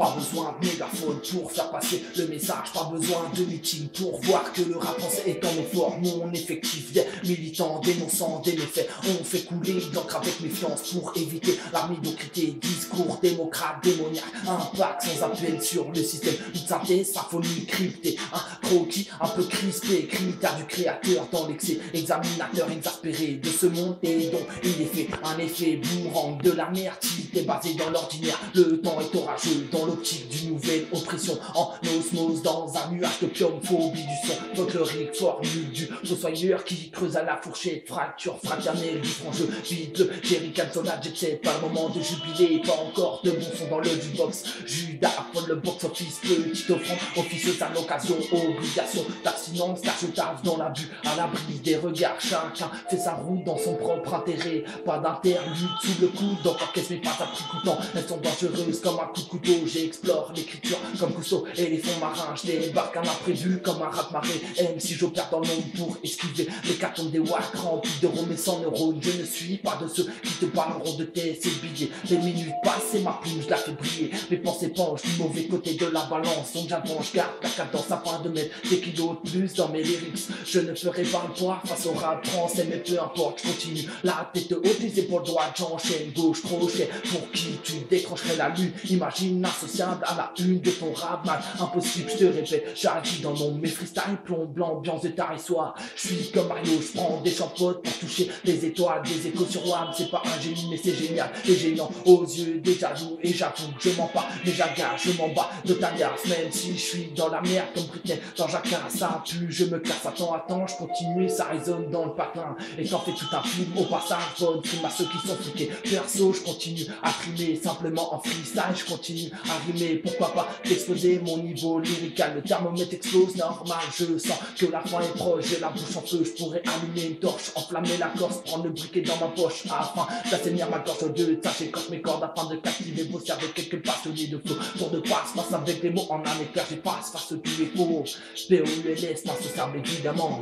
Pas besoin de mégaphone pour faire passer le message, pas besoin de meeting pour voir que le rap français est en effort. Mon effectif des militants dénonçant des méfaits, on fait couler d'encre avec méfiance pour éviter la médiocrité. Discours démocrate, démoniaque, impact sans appel sur le système. Une synthèse, symphonie cryptée, un croquis un peu crispé, critère du créateur dans l'excès, examinateur exaspéré de ce monde et dont il est fait un effet bourrant de la merde qui est basé dans l'ordinaire. Le temps est orageux dans l'optique d'une nouvelle oppression, en osmose dans un nuage de phobie du son folklorique, formule du fossoyeur qui creuse à la fourchette, fracture fraternelle du franc jeu, vide le jerrycan sonate, j'étais pas le moment de jubiler, pas encore de bon son dans le jukebox. Judas affole le box-office, petite offrande officieuse à l'occasion, obligation d'abstinence car je taffe dans l'abus, à l'abri des regards, chacun fait sa route dans son propre intérêt, pas d'interlude sous le coude, donc encaisse mes pattes à prix coûtant, elles sont dangereuses comme un coup de couteau, j'explore l'écriture comme Cousteau et les fonds marins, je débarque un imprévu comme un rat-marée, même si j'opère dans l'ombre pour esquiver les cartons des wacks remplis de roms et sans neurones. Je ne suis pas de ceux qui te parleront de tes billets. Les minutes passent et ma plume je la fais briller, mes pensées penchent du mauvais côté de la balance, donc j'avance, garde la cadence afin de mettre des kilos de plus dans mes lyrics. Je ne ferai pas le poids face au rap français, mais peu importe, je continue la tête haute, les épaules droites, j'enchaîne gauche crochet. Pour qui tu décrocherais la lune, imagine associable à la une de ton rap man. Impossible, je te répète, j'agis dans l'ombre, mes freestyle plombe l'ambiance de tarissoir. Je suis comme Mario, je prends des champotes pour toucher les étoiles, des échos sur WAM. C'est pas un génie mais c'est génial et gênant aux yeux des jaloux. Et j'avoue, je mens pas, mais j'agage, je m'en bats de ta garce. Même si je suis dans la merde comme Britney dans Jacquin, ça pue, je me casse. Attends, je continue, ça résonne dans le patelin. Et t'en fais tout un film, au passage, bonne prime à ceux qui sont fliqués. Perso, je continue à trimer simplement en freestyle, je continue à rimer. Pourquoi pas d'exploser mon niveau lyrical, le thermomètre explose, normal, je sens que la fin est proche, j'ai la bouche en feu, je pourrais allumer une torche, enflammer la corse, prendre le briquet dans ma poche, afin d'assainir ma gorge de tâche, écorche mes cordes afin de captiver vos cerveaux, quelques passionnés de flow, tour de passe avec des mots en un éclair, j'ai passe face au tout les faux, POULS, pas sociable évidemment.